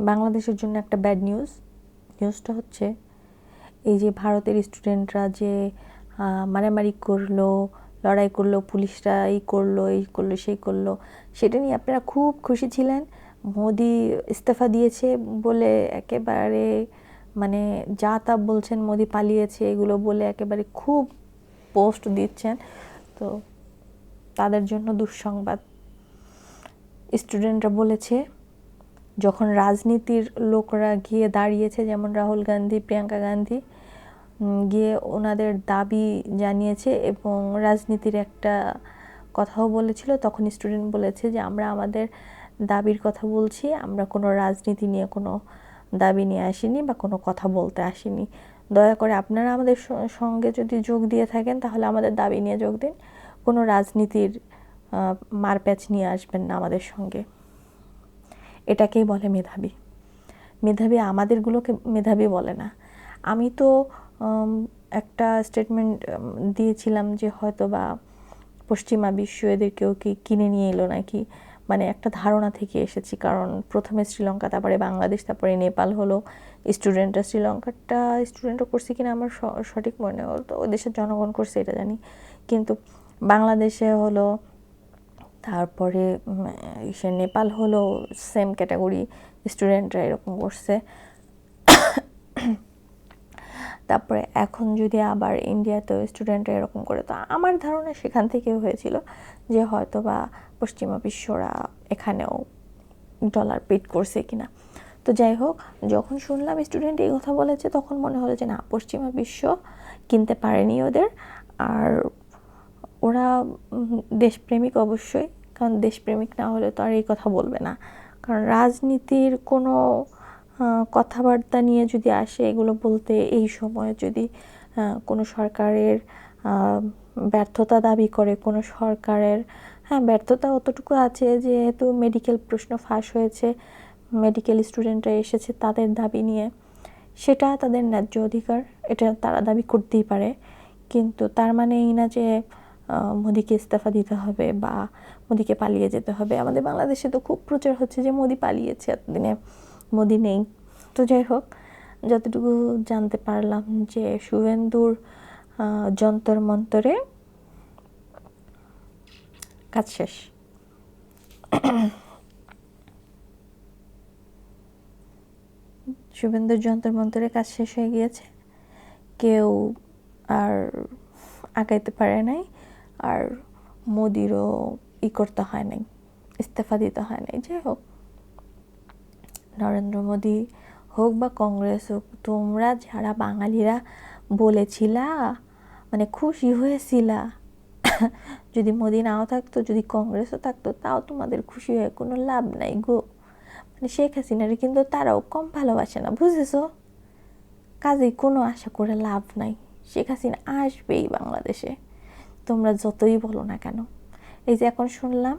বাংলাদেশের জন্য একটা ব্যাড নিউজটা হচ্ছে এই যে ভারতের স্টুডেন্টরা যে মারামারি করলো, লড়াই করলো, পুলিশরা এই করলো সেই করলো, সেটা নিয়ে আপনারা খুব খুশি ছিলেন। মোদি ইস্তফা দিয়েছে বলে একেবারে মানে যা তা বলছেন, মোদি পালিয়েছে এগুলো বলে একেবারে খুব পোস্ট দিচ্ছেন। তো তাদের জন্য দুঃসংবাদ। স্টুডেন্টরা বলেছে যখন রাজনীতির লোকরা গিয়ে দাঁড়িয়েছে, যেমন রাহুল গান্ধী, প্রিয়াঙ্কা গান্ধী গিয়ে ওনাদের দাবি জানিয়েছে এবং রাজনীতির একটা কথাও বলেছিল, তখন স্টুডেন্ট বলেছে যে আমরা আমাদের দাবির কথা বলছি, আমরা কোনো রাজনীতি নিয়ে কোনো দাবি নিয়ে আসিনি বা কোনো কথা বলতে আসিনি। দয়া করে আপনারা আমাদের সঙ্গে যদি যোগ দিয়ে থাকেন তাহলে আমাদের দাবি নিয়ে যোগ দিন, কোনো রাজনীতির মারপ্যাচ নিয়ে আসবেন না আমাদের সঙ্গে। এটাকেই বলে মেধাবী। মেধাবী আমাদেরগুলোকে মেধাবী বলে না। আমি তো একটা স্টেটমেন্ট দিয়েছিলাম যে হয়তো বা পশ্চিমা বিশ্ব এদেরকেও কি কিনে নিয়ে এলো নাকি, মানে একটা ধারণা থেকে এসেছি। কারণ প্রথমে শ্রীলঙ্কা, তারপরে বাংলাদেশ, তারপরে নেপাল হলো। স্টুডেন্টরা স্টুডেন্টও করছে কিনা আমার সঠিক মনে হলো, তো ওই দেশের জনগণ করছে এটা জানি, কিন্তু বাংলাদেশে হলো, তারপরে সে নেপাল হলো, সেম ক্যাটাগরি স্টুডেন্টরা এরকম করছে। তারপরে এখন যদি আবার ইন্ডিয়াতেও স্টুডেন্টরা এরকম করে, তো আমার ধারণা সেখান থেকে হয়েছিল যে হয়তো বা পশ্চিমা বিশ্বরা এখানেও ডলার পেড করছে কিনা। তো যাই হোক, যখন শুনলাম স্টুডেন্ট এই কথা বলেছে তখন মনে হলো যে না, পশ্চিমা বিশ্ব কিনতে পারেনি ওদের। আর ওরা দেশপ্রেমিক অবশ্যই, কারণ দেশপ্রেমিক না হলে তো আর এই কথা বলবে না। কারণ রাজনীতির কোনো কথাবার্তা নিয়ে যদি আসে এগুলো বলতে, এই সময় যদি কোনো সরকারের ব্যর্থতা দাবি করে, কোনো সরকারের ব্যর্থতা অতটুকু আছে যেহেতু মেডিকেল প্রশ্ন ফাঁস হয়েছে, মেডিকেল স্টুডেন্টরা এসেছে তাদের দাবি নিয়ে, সেটা তাদের ন্যায্য অধিকার, এটা তারা দাবি করতেই পারে। কিন্তু তার মানে এই না যে মোদিকে ইস্তফা দিতে হবে বা মোদিকে পালিয়ে যেতে হবে। আমাদের বাংলাদেশে তো খুব প্রচার হচ্ছে যে মোদি পালিয়েছে, এতদিনে মোদি নেই। তো যাই হোক, যতটুকু জানতে পারলাম যে শুভেন্দুর যন্তর মন্তরে কাজ শেষ। শুভেন্দুর যন্তর মন্তরে কাজ শেষ হয়ে গিয়েছে, কেউ আর আগাইতে পারে নাই, আর মোদিরও করতে হয় নাই, ইস্তফা দিতে হয় নাই। যাই হোক, নরেন্দ্র মোদি হোক বা কংগ্রেস হোক, তোমরা যারা বাঙালিরা বলেছিলা, মানে খুশি হয়েছিলা যদি মোদি নাও থাকতো, যদি কংগ্রেসও থাকতো, তাও তোমাদের খুশি হয়ে কোনো লাভ নাই গো। মানে শেখ হাসিনারে কিন্তু তারাও কম ভালোবাসে না, বুঝেছো? কাজেই কোনো আশা করে লাভ নাই, শেখ হাসিনা আসবেই বাংলাদেশে, তোমরা যতই বলো না কেন। এই যে এখন শুনলাম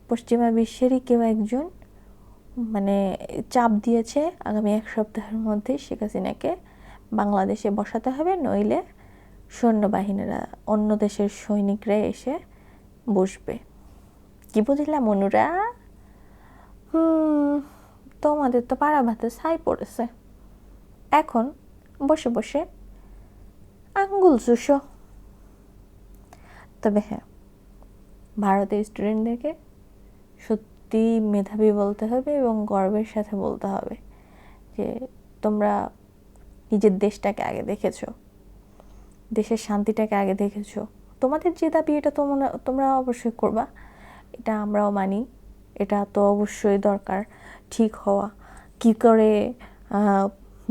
পশ্চিমা বিশ্বেরই কেউ একজন মানে চাপ দিয়েছে আগামী 1 সপ্তাহের মধ্যে শেখ হাসিনাকে বাংলাদেশে বসাতে হবে, নইলে সৈন্যবাহিনীরা, অন্য দেশের সৈনিকরা এসে বসবে। কি বুঝলাম অনুরা? তোমাদের তো পাড়া ভাতে ছাই পড়েছে, এখন বসে বসে আঙ্গুল চুষো। তবে হ্যাঁ, ভারতের স্টুডেন্টদেরকে সত্যি মেধাবী বলতে হবে এবং গর্বের সাথে বলতে হবে যে তোমরা নিজের দেশটাকে আগে দেখেছো, দেশের শান্তিটাকে আগে দেখেছো। তোমাদের যে দাবি এটা তোমরা অবশ্যই করবা, এটা আমরাও মানি, এটা তো অবশ্যই দরকার ঠিক হওয়া। কি করে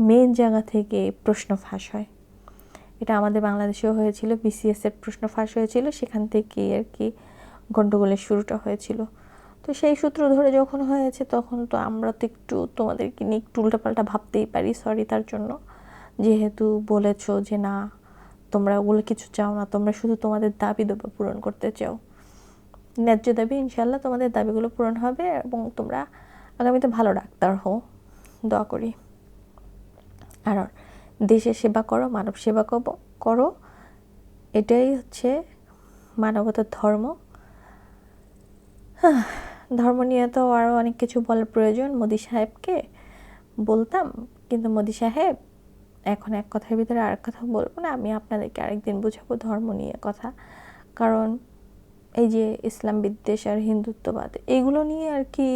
মেন জায়গা থেকে প্রশ্ন ফাঁস হয়, এটা আমাদের বাংলাদেশেও হয়েছিল, বিসিএসের প্রশ্ন ফাঁস হয়েছিল, সেখান থেকে আর কি গণ্ডগোলের শুরুটা হয়েছিল। তো সেই সূত্র ধরে যখন হয়েছে তখন তো আমরা তো একটু তোমাদেরকে নিয়ে একটু উল্টাপাল্টা ভাবতেই পারি, সরি তার জন্য। যেহেতু বলেছো যে না, তোমরা ওগুলো কিছু চাও না, তোমরা শুধু তোমাদের দাবি দাবা পূরণ করতে চাও, ন্যায্য দাবি, ইনশাল্লাহ তোমাদের দাবিগুলো পূরণ হবে এবং তোমরা আগামীতে ভালো ডাক্তার হও, দোয়া করি। আর দেশের সেবা করো, মানব সেবা করো, এটাই হচ্ছে মানবতার ধর্ম। ধর্ম নিয়ে তো আরও অনেক কিছু বলার প্রয়োজন, মোদি সাহেবকে বলতাম, কিন্তু মোদি সাহেব এখন এক কথার ভিতরে আরেক কথা বলবো না, আমি আপনাদেরকে আরেকদিন বুঝাবো ধর্ম নিয়ে কথা। কারণ এই যে ইসলাম বিদ্বেষ আর হিন্দুত্ববাদ এগুলো নিয়ে আর কি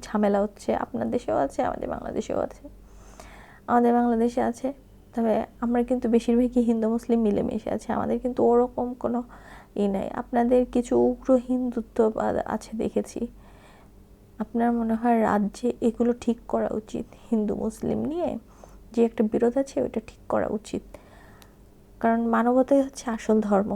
ঝামেলা হচ্ছে, আপনার দেশেও আছে, আমাদের বাংলাদেশেও আছে, আমাদের বাংলাদেশে আছে। তবে আমরা কিন্তু বেশিরভাগই হিন্দু মুসলিম মিলেমিশে আছে, আমাদের কিন্তু ওরকম কোনো নাই। আপনাদের কিছু উগ্র হিন্দুত্ববাদ আছে দেখেছি। আপনার মনে হয় রাজ্যে এগুলো ঠিক করা উচিত, হিন্দু মুসলিম নিয়ে যে একটা বিরোধ আছে ওইটা ঠিক করা উচিত, কারণ মানবতাই হচ্ছে আসল ধর্ম।